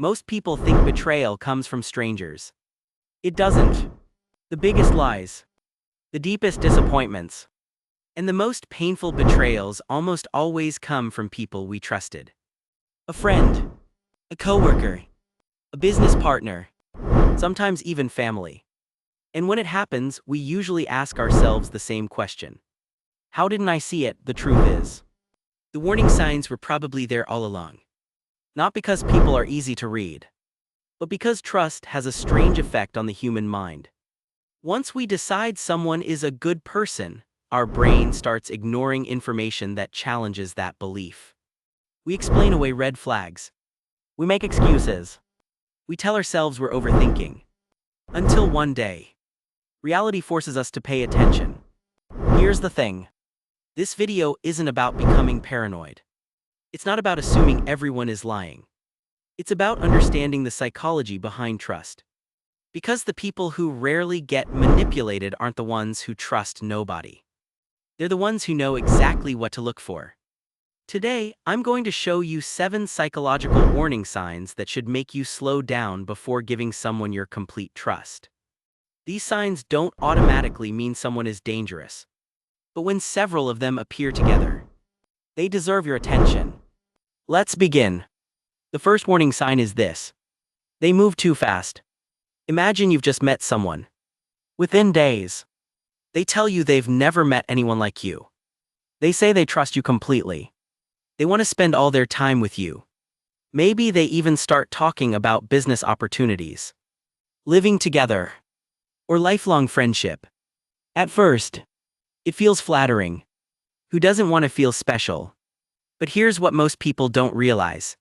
Most people think betrayal comes from strangers. It doesn't. The biggest lies, the deepest disappointments, and the most painful betrayals almost always come from people we trusted. A friend, a coworker, a business partner, sometimes even family. And when it happens, we usually ask ourselves the same question. How didn't I see it? The truth is, the warning signs were probably there all along. Not because people are easy to read, but because trust has a strange effect on the human mind. Once we decide someone is a good person, our brain starts ignoring information that challenges that belief. We explain away red flags. We make excuses. We tell ourselves we're overthinking. Until one day, reality forces us to pay attention. Here's the thing. This video isn't about becoming paranoid. It's not about assuming everyone is lying. It's about understanding the psychology behind trust. Because the people who rarely get manipulated aren't the ones who trust nobody. They're the ones who know exactly what to look for. Today, I'm going to show you 7 psychological warning signs that should make you slow down before giving someone your complete trust. These signs don't automatically mean someone is dangerous. But when several of them appear together, they deserve your attention. Let's begin. The first warning sign is this. They move too fast. Imagine you've just met someone. Within days, they tell you they've never met anyone like you. They say they trust you completely. They want to spend all their time with you. Maybe they even start talking about business opportunities, living together, or lifelong friendship. At first, it feels flattering. Who doesn't want to feel special? But here's what most people don't realize.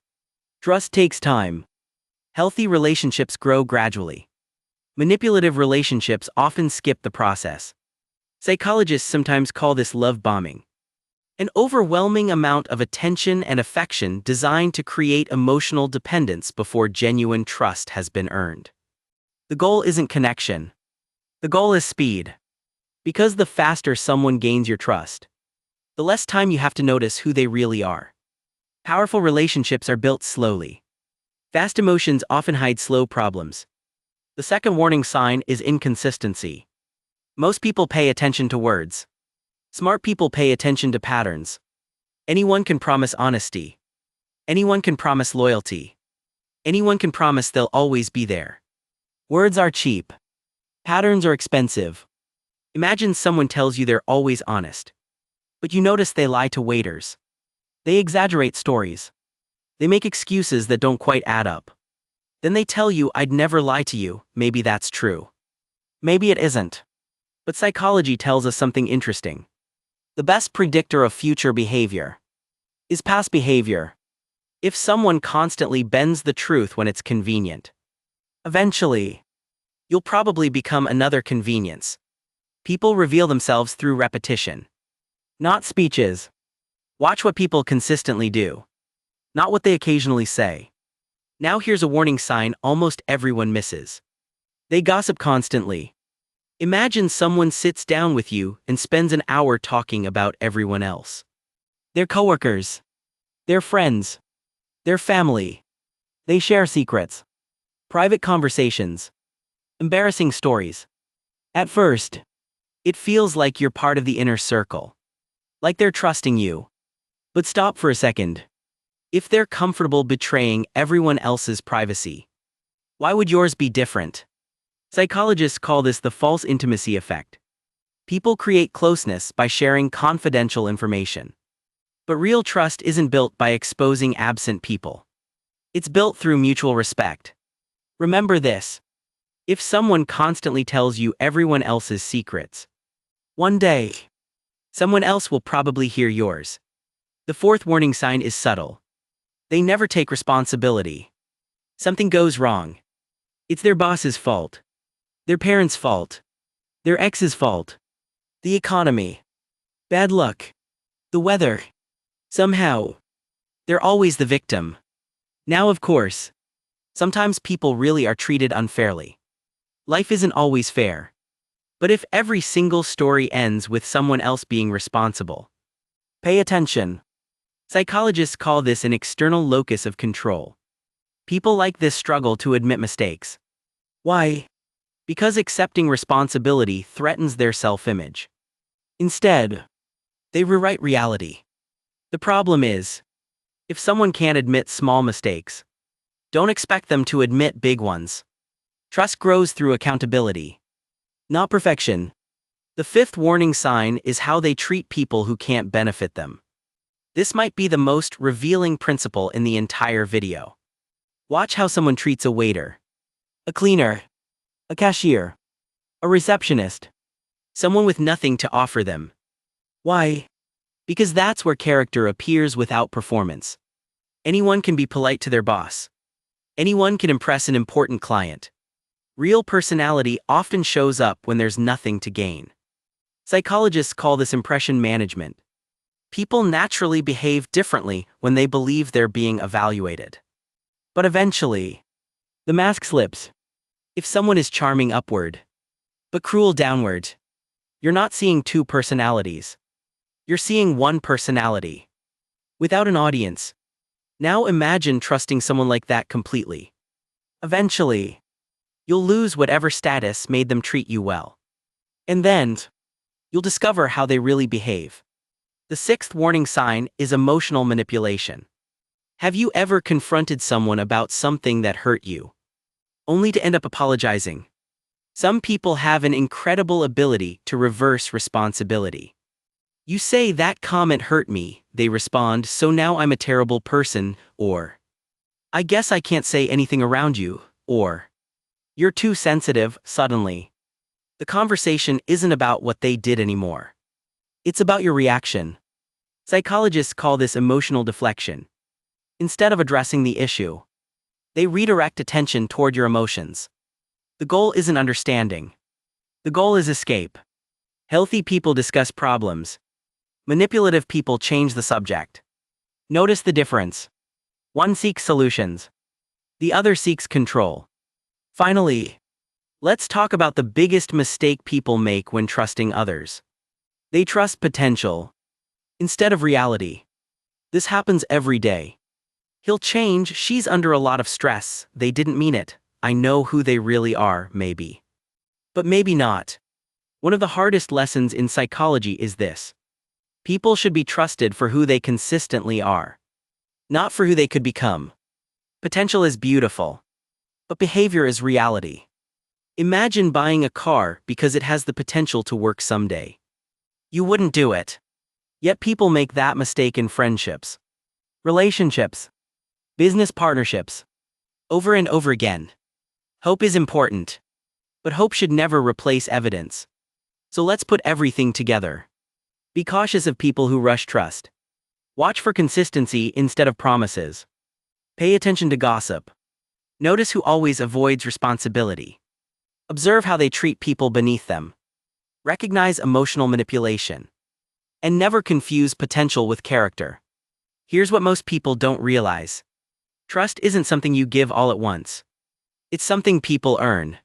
Trust takes time. Healthy relationships grow gradually. Manipulative relationships often skip the process. Psychologists sometimes call this love bombing. An overwhelming amount of attention and affection designed to create emotional dependence before genuine trust has been earned. The goal isn't connection. The goal is speed. Because the faster someone gains your trust, the less time you have to notice who they really are. Powerful relationships are built slowly. Fast emotions often hide slow problems. The second warning sign is inconsistency. Most people pay attention to words. Smart people pay attention to patterns. Anyone can promise honesty. Anyone can promise loyalty. Anyone can promise they'll always be there. Words are cheap. Patterns are expensive. Imagine someone tells you they're always honest. But you notice they lie to waiters. They exaggerate stories. They make excuses that don't quite add up. Then they tell you, I'd never lie to you. Maybe that's true. Maybe it isn't. But psychology tells us something interesting. The best predictor of future behavior is past behavior. If someone constantly bends the truth when it's convenient, eventually, you'll probably become another convenience. People reveal themselves through repetition, not speeches. Watch what people consistently do, not what they occasionally say. Now here's a warning sign almost everyone misses. They gossip constantly. Imagine someone sits down with you and spends an hour talking about everyone else. Their coworkers, their friends, their family. They share secrets, private conversations, embarrassing stories. At first, it feels like you're part of the inner circle, like they're trusting you. But stop for a second. If they're comfortable betraying everyone else's privacy, why would yours be different? Psychologists call this the false intimacy effect. People create closeness by sharing confidential information. But real trust isn't built by exposing absent people. It's built through mutual respect. Remember this. If someone constantly tells you everyone else's secrets, one day, someone else will probably hear yours. The fourth warning sign is subtle. They never take responsibility. Something goes wrong. It's their boss's fault. Their parents' fault. Their ex's fault. The economy. Bad luck. The weather. Somehow, they're always the victim. Now, of course, sometimes people really are treated unfairly. Life isn't always fair. But if every single story ends with someone else being responsible, pay attention. Psychologists call this an external locus of control. People like this struggle to admit mistakes. Why? Because accepting responsibility threatens their self-image. Instead, they rewrite reality. The problem is, if someone can't admit small mistakes, don't expect them to admit big ones. Trust grows through accountability, not perfection. The fifth warning sign is how they treat people who can't benefit them. This might be the most revealing principle in the entire video. Watch how someone treats a waiter, a cleaner, a cashier, a receptionist, someone with nothing to offer them. Why? Because that's where character appears without performance. Anyone can be polite to their boss. Anyone can impress an important client. Real personality often shows up when there's nothing to gain. Psychologists call this impression management. People naturally behave differently when they believe they're being evaluated. But eventually, the mask slips. If someone is charming upward, but cruel downward, you're not seeing two personalities. You're seeing one personality, without an audience. Now imagine trusting someone like that completely. Eventually, you'll lose whatever status made them treat you well. And then, you'll discover how they really behave. The sixth warning sign is emotional manipulation. Have you ever confronted someone about something that hurt you, only to end up apologizing? Some people have an incredible ability to reverse responsibility. You say that comment hurt me, they respond, so now I'm a terrible person, or I guess I can't say anything around you, or you're too sensitive. Suddenly, the conversation isn't about what they did anymore. It's about your reaction. Psychologists call this emotional deflection. Instead of addressing the issue, they redirect attention toward your emotions. The goal isn't understanding. The goal is escape. Healthy people discuss problems. Manipulative people change the subject. Notice the difference. One seeks solutions. The other seeks control. Finally, let's talk about the biggest mistake people make when trusting others. They trust potential instead of reality. This happens every day. He'll change, she's under a lot of stress, they didn't mean it, I know who they really are, maybe. But maybe not. One of the hardest lessons in psychology is this. People should be trusted for who they consistently are, not for who they could become. Potential is beautiful, but behavior is reality. Imagine buying a car because it has the potential to work someday. You wouldn't do it. Yet people make that mistake in friendships, relationships, business partnerships, over and over again. Hope is important, but hope should never replace evidence. So let's put everything together. Be cautious of people who rush trust. Watch for consistency instead of promises. Pay attention to gossip. Notice who always avoids responsibility. Observe how they treat people beneath them. Recognize emotional manipulation. And never confuse potential with character. Here's what most people don't realize. Trust isn't something you give all at once. It's something people earn.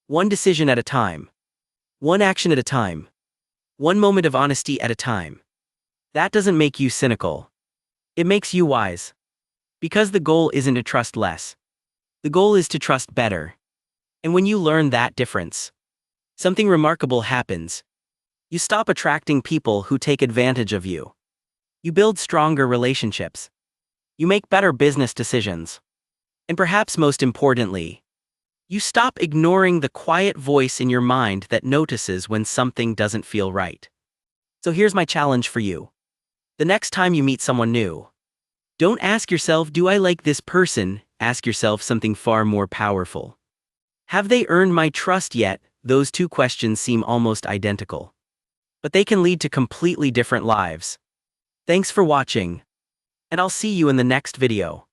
One decision at a time. One action at a time. One moment of honesty at a time. That doesn't make you cynical. It makes you wise. Because the goal isn't to trust less. The goal is to trust better. And when you learn that difference, something remarkable happens. You stop attracting people who take advantage of you. You build stronger relationships. You make better business decisions. And perhaps most importantly, you stop ignoring the quiet voice in your mind that notices when something doesn't feel right. So here's my challenge for you. The next time you meet someone new, don't ask yourself, do I like this person? Ask yourself something far more powerful. Have they earned my trust yet? Those two questions seem almost identical, but they can lead to completely different lives. Thanks for watching, and I'll see you in the next video.